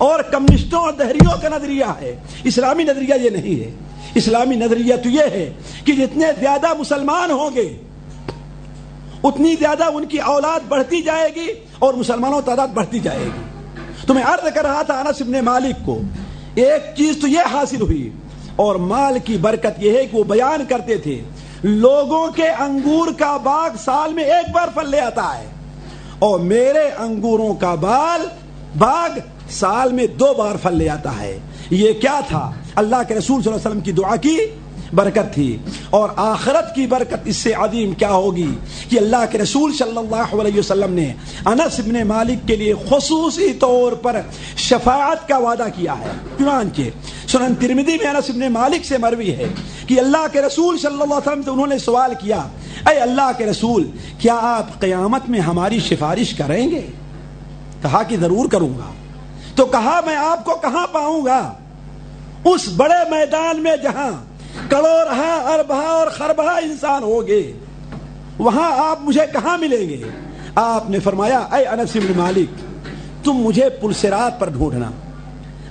اور کمیونسٹوں اور دہریوں کا نظریہ ہے، اسلامی نظریہ یہ نہیں ہے۔ اسلامی نظریہ تو یہ ہے کہ جتنے زیادہ مسلمان ہوں گے اتنی زیادہ ان کی اولاد بڑھتی جائے گی اور مسلمانوں کی تعداد بڑھتی جائے گی۔ تو میں عرض کر رہا تھا انس بن مالک کو ایک چیز تو یہ حاصل ہوئی، اور مال کی برکت یہ ہے کہ وہ بیان کرتے تھے لوگوں کے انگور کا باغ سال میں ایک بار پھل لے آتا ہے اور میرے انگوروں کا باغ سال میں 2 بار پھل لے آتا ہے۔ یہ کیا تھا؟ اللہ کے رسول صلی اللہ علیہ وسلم کی دعا کی برکت تھی۔ اور آخرت کی برکت اس سے عظیم کیا ہوگی کہ اللہ کے رسول صلی اللہ علیہ وسلم نے انس بن مالک کے لیے خصوصی طور پر شفاعت کا وعدہ کیا ہے۔ چنانچہ سنن ترمذی میں انس بن مالک سے مروی ہے کہ اللہ کے رسول صلی اللہ علیہ وسلم سے انہوں نے سوال کیا، اے اللہ کے رسول کیا آپ قیامت میں ہماری سفارش کریں گے؟ کہا کہ ضرور کروں گا۔ تو کہا میں آپ کو کہاں پاؤں گا؟ اس بڑے میدان میں جہاں کروڑہا اربہا اور خربہا انسان ہوگے، وہاں آپ مجھے کہاں ملیں گے؟ آپ نے فرمایا اے انس بن مالک تم مجھے پلسرات پر ڈھونڈنا،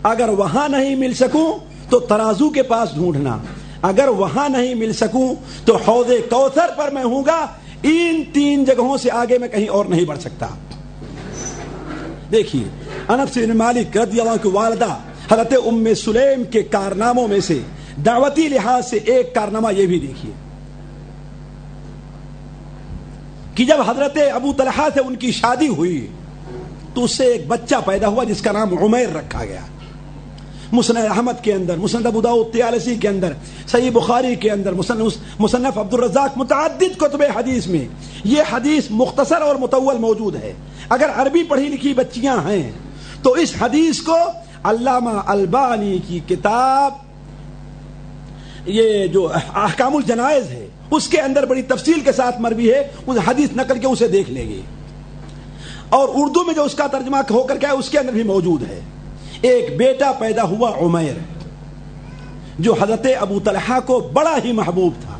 اگر وہاں نہیں مل سکوں تو ترازو کے پاس ڈھونڈنا، اگر وہاں نہیں مل سکوں تو حوض کوثر پر میں ہوں گا۔ ان 3 جگہوں سے آگے میں کہیں اور نہیں بڑھ سکتا۔ دیکھیے انس بن مالک رضی اللہ عنہ کی والدہ حضرت ام سلیم کے کارناموں میں سے دعوتی لحاظ سے ایک کارنامہ یہ بھی دیکھیے کہ جب حضرت ابو طلحہ سے ان کی شادی ہوئی تو اس سے ایک بچہ پیدا ہوا جس کا نام عمیر رکھا گیا۔ مسند احمد کے اندر، مسند ابو داؤد طیالسی کے اندر، صحیح بخاری کے اندر، مصنف عبد الرزاق، متعدد کتب حدیث میں یہ حدیث مختصر اور مطول موجود ہے۔ اگر عربی پڑھی لکھی بچیاں ہیں تو اس حدیث کو علامہ البانی کی کتاب یہ جو احکام الجنائز ہے اس کے اندر بڑی تفصیل کے ساتھ مروی ہے، اس حدیث نقل کے اسے دیکھ لیں گے، اور اردو میں جو اس کا ترجمہ ہو کر کے اس کے اندر بھی موجود ہے۔ ایک بیٹا پیدا ہوا عمیر، جو حضرت ابو طلحہ کو بڑا ہی محبوب تھا،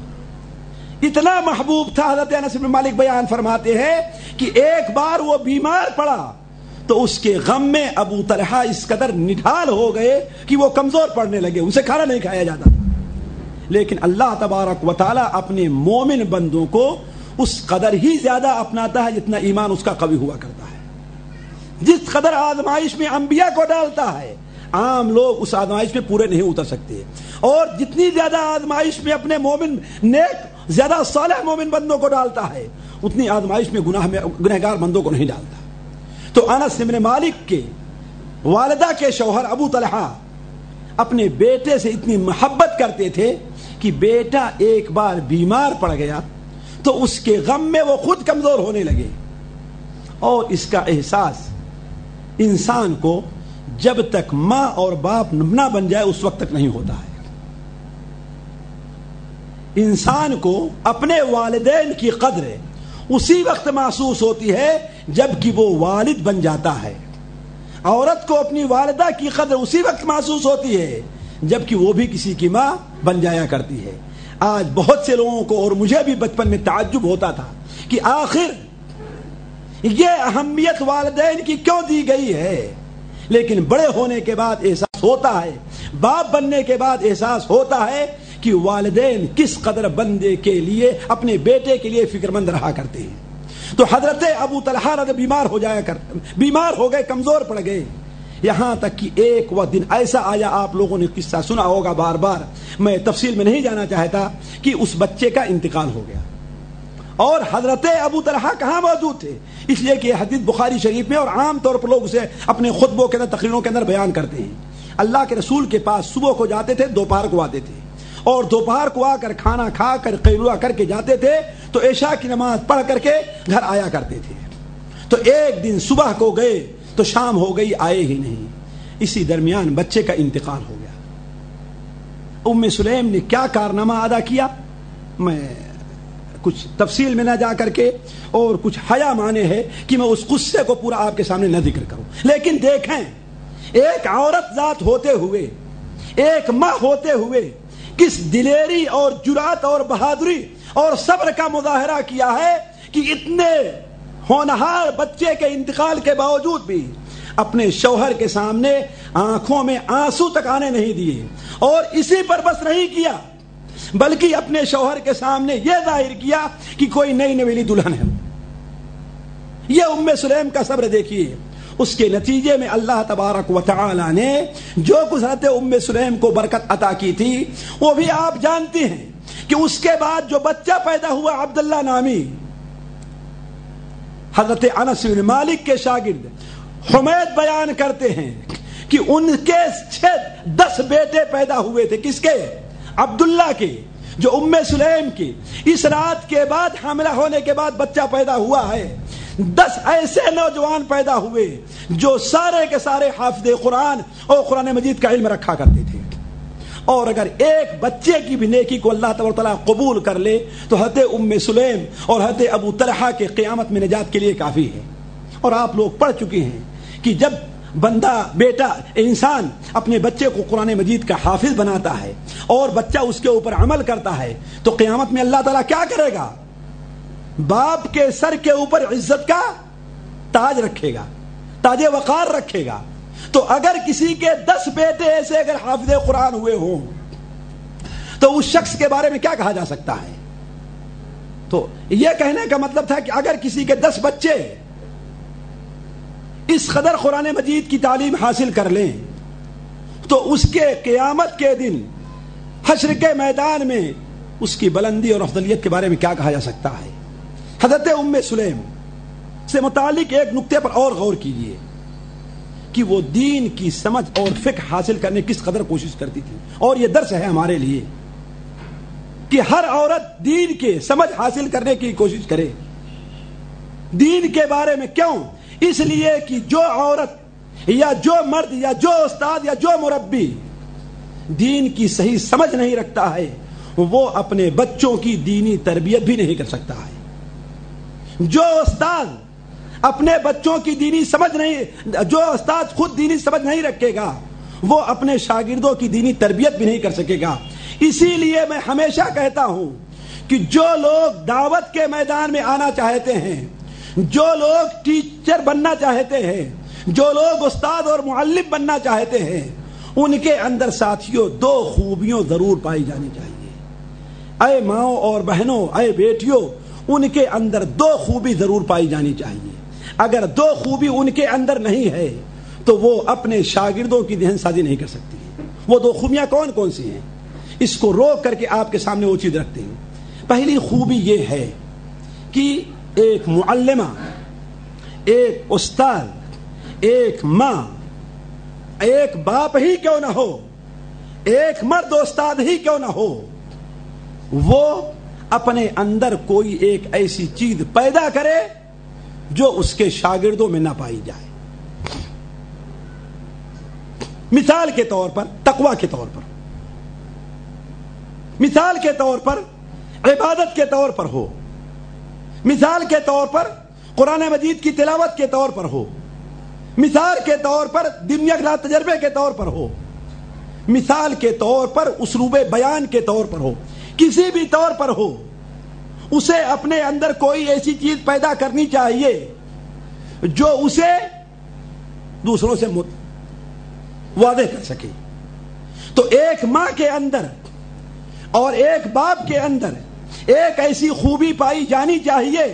اتنا محبوب تھا حضرت انس بن مالک بیان فرماتے ہیں کہ ایک بار وہ بیمار پڑا تو اس کے غم میں ابو طلحہ اس قدر نڈھال ہو گئے کہ وہ کمزور پڑنے لگے، اسے کھانا نہیں کھایا جاتا تھا۔ لیکن اللہ تبارک و تعالی اپنے مومن بندوں کو اس قدر ہی زیادہ اپناتا ہے جتنا ایمان اس کا قوی ہوا کرتا ہے۔ جس قدر آزمائش میں انبیاء کو ڈالتا ہے عام لوگ اس آزمائش میں پورے نہیں اتر سکتے، اور جتنی زیادہ آزمائش میں اپنے مومن نیک زیادہ صالح مومن بندوں کو ڈالتا ہے اتنی آزمائش میں گنہگار بندوں کو نہیں ڈالتا۔ تو انس بن مالک کے والدہ کے شوہر ابو طلحہ اپنے بیٹے سے اتنی محبت کرتے تھے کہ بیٹا ایک بار بیمار پڑ گیا تو اس کے غم میں وہ خود کمزور ہونے لگے، اور اس کا احساس انسان کو جب تک ماں اور باپ نہ بن جائے اس وقت تک نہیں ہوتا ہے۔ انسان کو اپنے والدین کی قدر اسی وقت محسوس ہوتی ہے جب کہ وہ والد بن جاتا ہے۔ عورت کو اپنی والدہ کی قدر اسی وقت محسوس ہوتی ہے جب کہ وہ بھی کسی کی ماں بن جایا کرتی ہے۔ آج بہت سے لوگوں کو اور مجھے بھی بچپن میں تعجب ہوتا تھا کہ آخر یہ اہمیت والدین کی کیوں دی گئی ہے، لیکن بڑے ہونے کے بعد احساس ہوتا ہے، باپ بننے کے بعد احساس ہوتا ہے کہ والدین کس قدر بندے کے لیے، اپنے بیٹے کے لیے فکر مند رہا کرتے ہیں۔ تو حضرت ابو طلحہ بیمار ہو گئے، کمزور پڑ گئے، یہاں تک کہ ایک وہ دن ایسا آیا، آپ لوگوں نے قصہ سنا ہوگا بار بار، میں تفصیل میں نہیں جانا چاہتا، کہ اس بچے کا انتقال ہو گیا، اور حضرت ابو طلحہ کہاں موجود تھے؟ اس لیے کہ یہ حدیث بخاری شریف میں اور عام طور پر لوگ اسے اپنے خطبوں کے اندر، تقریروں کے اندر بیان کرتے ہیں۔ اللہ کے رسول کے پاس صبح کو جاتے تھے، دوپہر کو آتے تھے، اور دوپہر کو آ کر کھانا کھا کر قیلولہ کر کے جاتے تھے، تو عشاء کی نماز پڑھ کر کے گھر آیا کرتے تھے۔ تو ایک دن صبح کو گئے تو شام ہو گئی، آئے ہی نہیں۔ اسی درمیان بچے کا انتقال ہو گیا۔ ام سلیم نے کیا کارنامہ ادا کیا، میں کچھ تفصیل میں نہ جا کر کے، اور کچھ حیا مانے ہے کہ میں اس قصے کو پورا آپ کے سامنے نہ ذکر کروں، لیکن دیکھیں ایک عورت ذات ہوتے ہوئے، ایک ماں ہوتے ہوئے کس دلیری اور جرات اور بہادری اور صبر کا مظاہرہ کیا ہے کہ اتنے ہونہار بچے کے انتقال کے باوجود بھی اپنے شوہر کے سامنے آنکھوں میں آنسو تک آنے نہیں دیے، اور اسی پر بس نہیں کیا بلکہ اپنے شوہر کے سامنے یہ ظاہر کیا کہ کوئی نئی نویلی دلہن ہے۔ یہ ام سلیم کا صبر دیکھیے۔ اس کے نتیجے میں اللہ تبارک و تعالی نے جو کچھ حضرت ام سلیم کو برکت عطا کی تھی وہ بھی آپ جانتے ہیں کہ اس کے بعد جو بچہ پیدا ہوا عبداللہ نامی، حضرت انس بن مالک کے شاگرد حمید بیان کرتے ہیں کہ ان کے 10 بیٹے پیدا ہوئے تھے۔ کس کے؟ عبداللہ کے، جو ام سلیم کی اس رات کے بعد حاملہ ہونے کے بعد بچہ پیدا ہوا ہے۔ 10 ایسے نوجوان پیدا ہوئے جو سارے کے سارے حافظ قرآن اور قرآن مجید کا علم رکھا کرتے تھے، اور اگر ایک بچے کی بھی نیکی کو اللہ تبارک و تعالیٰ قبول کر لے تو حضرت ام سلیم اور حضرت ابو طلحہ کے قیامت میں نجات کے لیے کافی ہے۔ اور آپ لوگ پڑھ چکے ہیں کہ جب بندہ بیٹا انسان اپنے بچے کو قرآن مجید کا حافظ بناتا ہے اور بچہ اس کے اوپر عمل کرتا ہے تو قیامت میں اللہ تعالیٰ کیا کرے گا؟ باپ کے سر کے اوپر عزت کا تاج رکھے گا، تاج وقار رکھے گا۔ تو اگر کسی کے 10 بیٹے ایسے اگر حافظ قرآن ہوئے ہوں تو اس شخص کے بارے میں کیا کہا جا سکتا ہے؟ تو یہ کہنے کا مطلب تھا کہ اگر کسی کے 10 بچے اس قدر قرآن مجید کی تعلیم حاصل کر لیں تو اس کے قیامت کے دن حشر کے میدان میں اس کی بلندی اور افضلیت کے بارے میں کیا کہا جا سکتا ہے۔ حضرت ام سلیم سے متعلق ایک نقطے پر اور غور کیجئے کہ وہ دین کی سمجھ اور فقہ حاصل کرنے کس قدر کوشش کرتی تھی، اور یہ درس ہے ہمارے لیے کہ ہر عورت دین کے سمجھ حاصل کرنے کی کوشش کرے۔ دین کے بارے میں کیوں؟ اس لیے کہ جو عورت یا جو مرد یا جو استاد یا جو مربی دین کی صحیح سمجھ نہیں رکھتا ہے وہ اپنے بچوں کی دینی تربیت بھی نہیں کر سکتا ہے۔ جو استاد اپنے بچوں کی دینی سمجھ نہیں، جو استاد خود دینی سمجھ نہیں رکھے گا وہ اپنے شاگردوں کی دینی تربیت بھی نہیں کر سکے گا۔ اسی لیے میں ہمیشہ کہتا ہوں کہ جو لوگ دعوت کے میدان میں آنا چاہتے ہیں، جو لوگ ٹیچر بننا چاہتے ہیں، جو لوگ استاد اور معلم بننا چاہتے ہیں، ان کے اندر ساتھیوں 2 خوبیوں ضرور پائی جانی چاہیے۔ اے ماؤں اور بہنوں، اے بیٹیوں، ان کے اندر 2 خوبی ضرور پائی جانی چاہیے۔ اگر 2 خوبی ان کے اندر نہیں ہے تو وہ اپنے شاگردوں کی ذہن سازی نہیں کر سکتی۔ وہ 2 خوبیاں کون کون سی ہیں؟ اس کو روک کر کے آپ کے سامنے وہ چیز رکھتے ہیں۔ پہلی خوبی یہ ہے کہ ایک معلمہ، ایک استاد، ایک ماں، ایک باپ ہی کیوں نہ ہو، ایک مرد استاد ہی کیوں نہ ہو، وہ اپنے اندر کوئی ایک ایسی چیز پیدا کرے جو اس کے شاگردوں میں نہ پائی جائے۔ مثال کے طور پر تقویٰ کے طور پر، مثال کے طور پر عبادت کے طور پر ہو، مثال کے طور پر قرآن مجید کی تلاوت کے طور پر ہو، مثال کے طور پر دنیا کے تجربے کے طور پر ہو، مثال کے طور پر اسلوب بیان کے طور پر ہو، کسی بھی طور پر ہو، اسے اپنے اندر کوئی ایسی چیز پیدا کرنی چاہیے جو اسے دوسروں سے واضح کر سکے۔ تو ایک ماں کے اندر اور ایک باپ کے اندر ایک ایسی خوبی پائی جانی چاہیے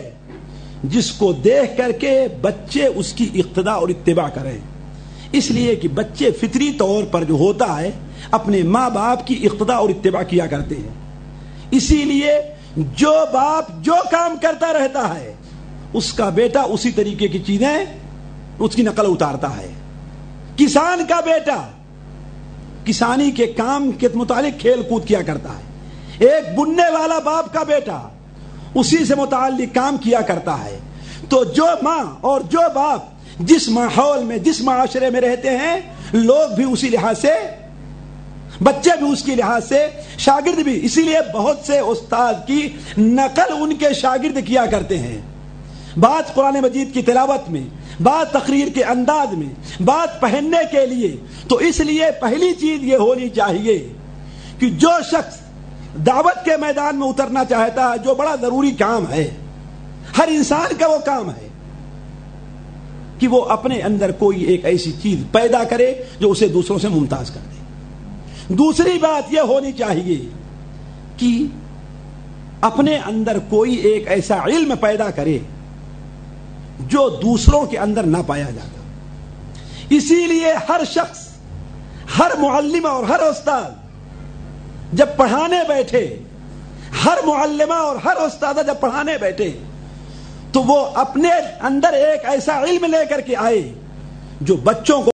جس کو دیکھ کر کے بچے اس کی اقتداء اور اتباع کریں۔ اس لیے کہ بچے فطری طور پر جو ہوتا ہے اپنے ماں باپ کی اقتداء اور اتباع کیا کرتے ہیں۔ اسی لیے جو باپ جو کام کرتا رہتا ہے اس کا بیٹا اسی طریقے کی چیزیں اس کی نقل اتارتا ہے۔ کسان کا بیٹا کسانی کے کام کے متعلق کھیل کود کیا کرتا ہے۔ ایک بننے والا باپ کا بیٹا اسی سے متعلق کام کیا کرتا ہے۔ تو جو ماں اور جو باپ جس ماحول میں جس معاشرے میں رہتے ہیں لوگ بھی اسی لحاظ سے، بچے بھی اس کی لحاظ سے، شاگرد بھی۔ اسی لیے بہت سے استاد کی نقل ان کے شاگرد کیا کرتے ہیں، بات قرآن مجید کی تلاوت میں، بات تقریر کے انداز میں، بات پہننے کے لیے۔ تو اس لیے پہلی چیز یہ ہونی چاہیے کہ جو شخص دعوت کے میدان میں اترنا چاہتا ہے، جو بڑا ضروری کام ہے، ہر انسان کا وہ کام ہے، کہ وہ اپنے اندر کوئی ایک ایسی چیز پیدا کرے جو اسے دوسروں سے ممتاز کر دے۔ دوسری بات یہ ہونی چاہیے کہ اپنے اندر کوئی ایک ایسا علم پیدا کرے جو دوسروں کے اندر نہ پایا جاتا۔ اسی لیے ہر شخص، ہر معلمہ اور ہر استاد جب پڑھانے بیٹھے، ہر معلمہ اور ہر استاد جب پڑھانے بیٹھے تو وہ اپنے اندر ایک ایسا علم لے کر کے آئے جو بچوں کو